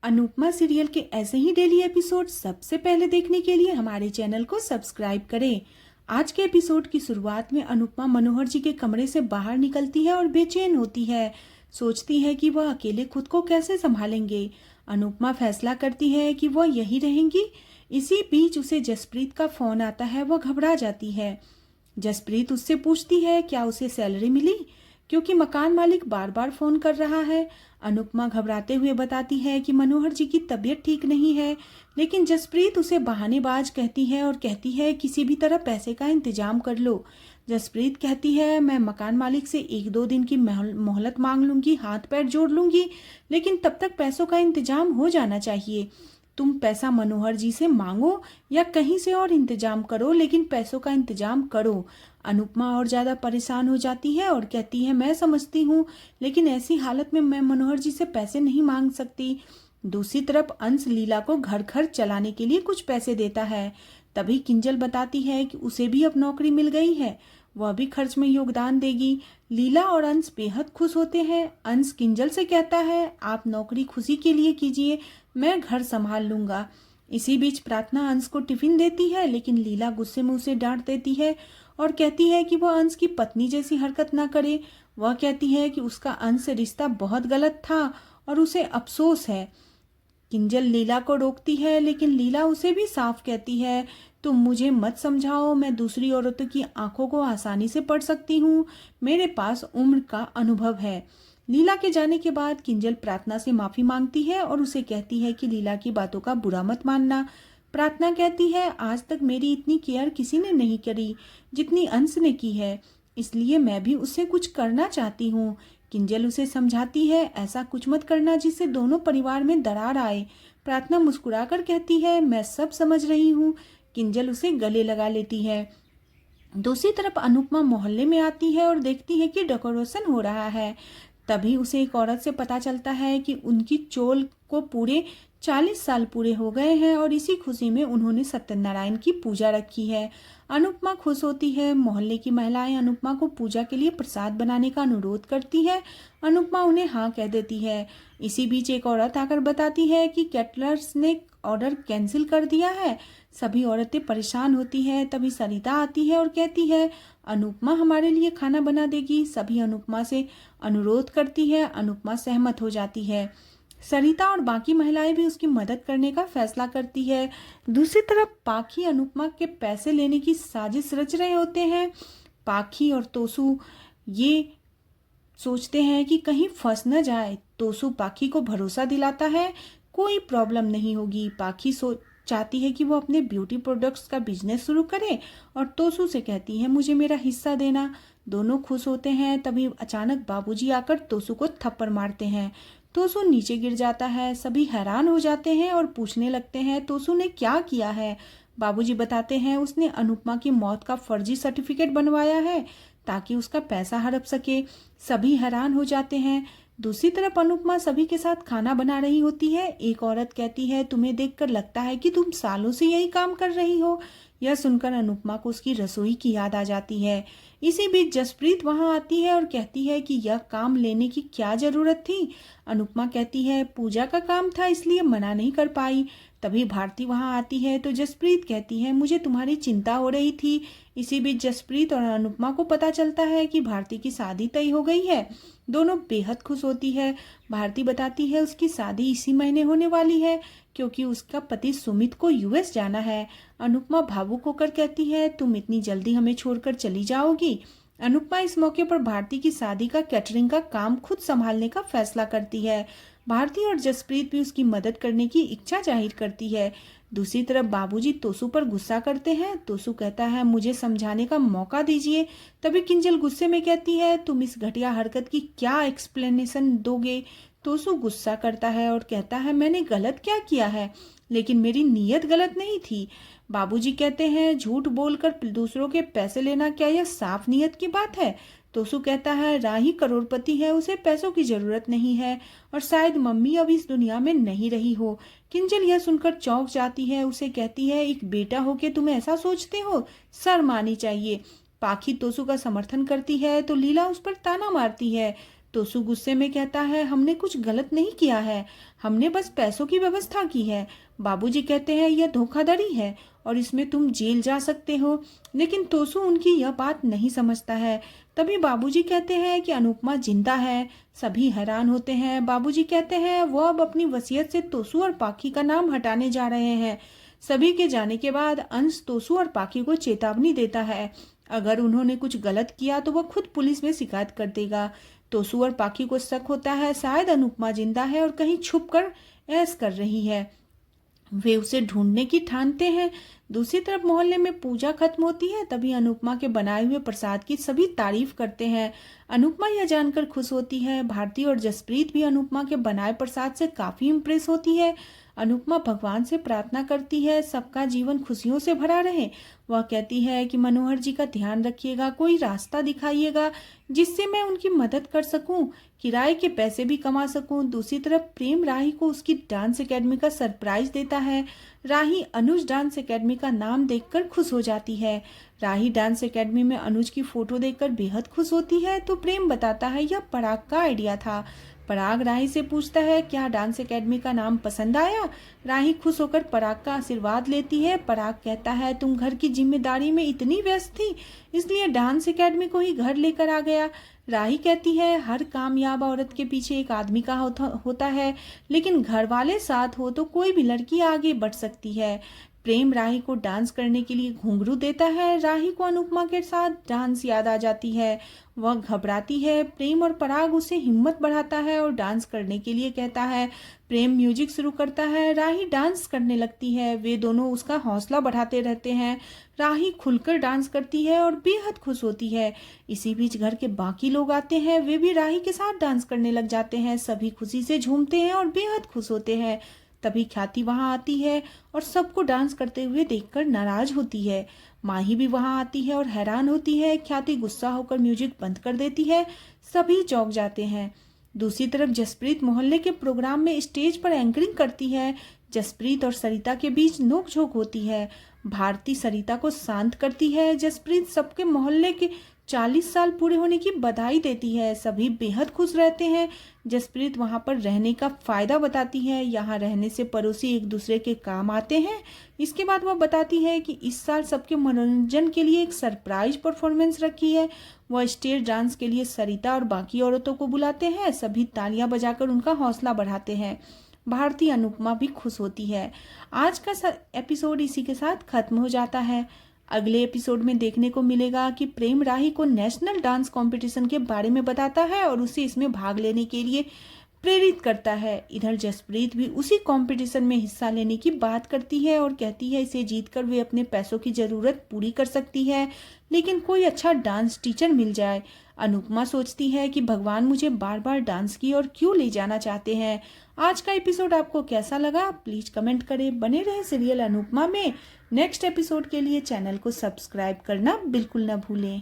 Anupama serial के ऐसे ही daily episode सबसे पहले देखने के लिए हमारे चैनल को सब्सक्राइब करें। आज के एपिसोड की शुरुआत में अनुपमा मनोहर जी के कमरे से बाहर निकलती है और बेचैन होती है। सोचती है कि वह अकेले खुद को कैसे संभालेंगे। अनुपमा फैसला करती है कि वह यहीं रहेंगी। इसी बीच उसे जसप्रीत का फोन आता है। वह घबरा जाती है। जसप्रीत उससे पूछती है क्या उसे सैलरी मिली, क्योंकि मकान मालिक बार बार फोन कर रहा है। अनुपमा घबराते हुए बताती है कि मनोहर जी की तबीयत ठीक नहीं है, लेकिन जसप्रीत उसे बहानेबाज कहती है और कहती है किसी भी तरह पैसे का इंतजाम कर लो। जसप्रीत कहती है मैं मकान मालिक से 1-2 दिन की मोहलत मांग लूंगी, हाथ पैर जोड़ लूंगी, लेकिन तब तक पैसों का इंतजाम हो जाना चाहिए। तुम पैसा मनोहर जी से मांगो या कहीं से और इंतजाम करो, लेकिन पैसों का इंतजाम करो। अनुपमा और ज्यादा परेशान हो जाती है और कहती है मैं समझती हूँ, लेकिन ऐसी हालत में मैं मनोहर जी से पैसे नहीं मांग सकती। दूसरी तरफ अंश लीला को घर खर्च चलाने के लिए कुछ पैसे देता है। तभी किंजल बताती है कि उसे भी अब नौकरी मिल गई है, वह भी खर्च में योगदान देगी। लीला और अंश बेहद खुश होते हैं। अंश किंजल से कहता है आप नौकरी खुशी के लिए कीजिए, मैं घर संभाल लूंगा। इसी बीच प्रार्थना अंश को टिफिन देती है, लेकिन लीला गुस्से में उसे डांट देती है और कहती है कि वह अंश की पत्नी जैसी हरकत ना करे। वह कहती है कि उसका अंश से रिश्ता बहुत गलत था और उसे अफसोस है। किंजल लीला को रोकती है, लेकिन लीला उसे भी साफ कहती है तुम मुझे मत समझाओ, मैं दूसरी औरतों की आंखों को आसानी से पढ़ सकती हूँ, मेरे पास उम्र का अनुभव है। लीला के जाने के बाद किंजल प्रार्थना से माफी मांगती है और उसे कहती है कि लीला की बातों का बुरा मत मानना। प्रार्थना कहती है आज तक मेरी इतनी केयर किसी ने नहीं करी जितनी अंश ने की है, इसलिए मैं भी उससे कुछ करना चाहती हूँ। किंजल उसे समझाती है ऐसा कुछ मत करना जिससे दोनों परिवार में दरार आए। प्रार्थना मुस्कुराकर कहती है मैं सब समझ रही हूँ। किंजल उसे गले लगा लेती है। दूसरी तरफ अनुपमा मोहल्ले में आती है और देखती है कि डेकोरेशन हो रहा है। तभी उसे एक औरत से पता चलता है कि उनकी चोल को पूरे 40 साल पूरे हो गए हैं और इसी खुशी में उन्होंने सत्यनारायण की पूजा रखी है। अनुपमा खुश होती है। मोहल्ले की महिलाएं अनुपमा को पूजा के लिए प्रसाद बनाने का अनुरोध करती है। अनुपमा उन्हें हाँ कह देती है। इसी बीच एक औरत आकर बताती है कि कैटरर्स ने ऑर्डर कैंसिल कर दिया है। सभी औरतें परेशान होती हैं। तभी सरिता आती है और कहती है अनुपमा हमारे लिए खाना बना देगी। सभी अनुपमा से अनुरोध करती है। अनुपमा सहमत हो जाती है। सरिता और बाकी महिलाएं भी उसकी मदद करने का फैसला करती है। दूसरी तरफ पाखी अनुपमा के पैसे लेने की साजिश रच रहे होते हैं। पाखी और तोसू ये सोचते हैं कि कहीं फंस न जाए। तोसू पाखी को भरोसा दिलाता है कोई प्रॉब्लम नहीं होगी। पाखी चाहती है कि वो अपने ब्यूटी प्रोडक्ट्स का बिजनेस शुरू करे और तोसू से कहती है मुझे मेरा हिस्सा देना। दोनों खुश होते हैं। तभी अचानक बाबूजी आकर तोसू को थप्पड़ मारते हैं। तोसू नीचे गिर जाता है। सभी हैरान हो जाते हैं और पूछने लगते हैं तोसू ने क्या किया है। बाबूजी बताते हैं उसने अनुपमा की मौत का फर्जी सर्टिफिकेट बनवाया है ताकि उसका पैसा हड़प सके। सभी हैरान हो जाते हैं। दूसरी तरफ अनुपमा सभी के साथ खाना बना रही होती है। एक औरत कहती है तुम्हें देखकर लगता है कि तुम सालों से यही काम कर रही हो। यह सुनकर अनुपमा को उसकी रसोई की याद आ जाती है। इसी बीच जसप्रीत वहां आती है और कहती है कि यह काम लेने की क्या जरूरत थी। अनुपमा कहती है पूजा का काम था इसलिए मना नहीं कर पाई। तभी भारती वहां आती है तो जसप्रीत कहती है मुझे तुम्हारी चिंता हो रही थी। इसी बीच जसप्रीत और अनुपमा को पता चलता है कि भारती की शादी तय हो गई है। दोनों बेहद खुश होती है। भारती बताती है उसकी शादी इसी महीने होने वाली है क्योंकि उसका पति सुमित को यूएस जाना है। अनुपमा भावुक होकर कहती है तुम इतनी जल्दी हमें छोड़कर चली जाओगी। अनुपमा इस मौके पर भारती की शादी का कैटरिंग का काम खुद संभालने का फैसला करती है। भारती और जसप्रीत भी उसकी मदद करने की इच्छा जाहिर करती है। दूसरी तरफ बाबूजी तोसू पर गुस्सा करते हैं। तोसू कहता है मुझे समझाने का मौका दीजिए। तभी किंजल गुस्से में कहती है तुम इस घटिया हरकत की क्या एक्सप्लेनेशन दोगे। तोसू गुस्सा करता है और कहता है मैंने गलत क्या किया है, लेकिन मेरी नीयत गलत नहीं थी। बाबूजी कहते हैं झूठ बोलकर दूसरों के पैसे लेना क्या यह साफ नीयत की बात है। तोसू कहता है राही करोड़पति है, उसे पैसों की जरूरत नहीं है और शायद मम्मी अब इस दुनिया में नहीं रही हो। किंजल यह सुनकर चौंक जाती है। उसे कहती है एक बेटा होके तुम ऐसा सोचते हो, शर्म आनी चाहिए। पाखी तोसू का समर्थन करती है तो लीला उस पर ताना मारती है। तोसू गुस्से में कहता है, हमने कुछ गलत नहीं किया है, हमने बस पैसों की व्यवस्था की है। बाबूजी कहते हैं, यह धोखाधड़ी है और इसमें तुम जेल जा सकते हो। लेकिन तोसू उनकी यह बात नहीं समझता है। तभी बाबूजी कहते हैं कि अनुपमा जिंदा है। सभी हैरान होते हैं। बाबूजी कहते हैं वो अब अपनी वसीयत से तोसू और पाखी का नाम हटाने जा रहे हैं। सभी के जाने के बाद अंश तोसू और पाखी को चेतावनी देता है, अगर उन्होंने कुछ गलत किया तो वह खुद पुलिस में शिकायत कर देगा। तोसू और पाखी को शक होता है, शायद अनुपमा जिंदा है और कहीं छुप कर ऐश कर रही है। वे उसे ढूंढने की ठानते हैं। दूसरी तरफ मोहल्ले में पूजा खत्म होती है। तभी अनुपमा के बनाए हुए प्रसाद की सभी तारीफ करते हैं। अनुपमा यह जानकर खुश होती है। भारती और जसप्रीत भी अनुपमा के बनाए प्रसाद से काफी इम्प्रेस होती है। अनुपमा भगवान से प्रार्थना करती है सबका जीवन खुशियों से भरा रहे। वह कहती है कि मनोहर जी का ध्यान रखिएगा, कोई रास्ता दिखाइएगा जिससे मैं उनकी मदद कर सकूं, किराए के पैसे भी कमा सकूं। दूसरी तरफ प्रेम राही को उसकी डांस एकेडमी का सरप्राइज देता है। राही अनुज डांस एकेडमी का नाम देखकर खुश हो जाती है। राही डांस एकेडमी में अनुज की फोटो देखकर बेहद खुश होती है तो प्रेम बताता है यह पराग का आइडिया था। पराग राही से पूछता है, क्या डांस एकेडमी का नाम पसंद आया? राही खुश होकर पराग का आशीर्वाद लेती है। पराग कहता है, तुम घर की जिम्मेदारी में इतनी व्यस्त थी इसलिए डांस एकेडमी को ही घर लेकर आ गया। राही कहती है, हर कामयाब औरत के पीछे एक आदमी का होता है, लेकिन घर वाले साथ हो तो कोई भी लड़की आगे बढ़ सकती है। प्रेम राही को डांस करने के लिए घुंघरू देता है। राही को अनुपमा के साथ डांस याद आ जाती है। वह घबराती है। प्रेम और पराग उसे हिम्मत बढ़ाता है और डांस करने के लिए कहता है। प्रेम म्यूजिक शुरू करता है। राही डांस करने लगती है। वे दोनों उसका हौसला बढ़ाते रहते हैं। राही खुलकर डांस करती है और बेहद खुश होती है। इसी बीच घर के बाकी लोग आते हैं। वे भी राही के साथ डांस करने लग जाते हैं। सभी खुशी से झूमते हैं और बेहद खुश होते हैं। तभी ख्याति वहां आती है और सबको डांस करते हुए देखकर नाराज होती है। माही भी वहां आती है और हैरान होती है। ख्याति गुस्सा होकर म्यूजिक बंद कर देती है। सभी चौंक जाते हैं। दूसरी तरफ जसप्रीत मोहल्ले के प्रोग्राम में स्टेज पर एंकरिंग करती है। जसप्रीत और सरिता के बीच नोकझोंक होती है। भारती सरिता को शांत करती है। जसप्रीत सबके मोहल्ले के 40 साल पूरे होने की बधाई देती है। सभी बेहद खुश रहते हैं। जसप्रीत वहां पर रहने का फायदा बताती है। यहाँ रहने से पड़ोसी एक दूसरे के काम आते हैं। इसके बाद वह बताती है कि इस साल सबके मनोरंजन के लिए एक सरप्राइज परफॉर्मेंस रखी है। वह स्टेज डांस के लिए सरिता और बाकी औरतों को बुलाते हैं। सभी तालियां बजाकर उनका हौसला बढ़ाते हैं। भारती अनुपमा भी खुश होती है। आज का एपिसोड इसी के साथ खत्म हो जाता है। अगले एपिसोड में देखने को मिलेगा कि प्रेम राही को नेशनल डांस कंपटीशन के बारे में बताता है और उसे इसमें भाग लेने के लिए प्रेरित करता है। इधर जसप्रीत भी उसी कंपटीशन में हिस्सा लेने की बात करती है और कहती है इसे जीतकर वे अपने पैसों की जरूरत पूरी कर सकती है, लेकिन कोई अच्छा डांस टीचर मिल जाए। अनुपमा सोचती है कि भगवान मुझे बार बार डांस की और क्यों ले जाना चाहते हैं। आज का एपिसोड आपको कैसा लगा प्लीज कमेंट करें। बने रहे सीरियल अनुपमा में। नेक्स्ट एपिसोड के लिए चैनल को सब्सक्राइब करना बिल्कुल न भूलें।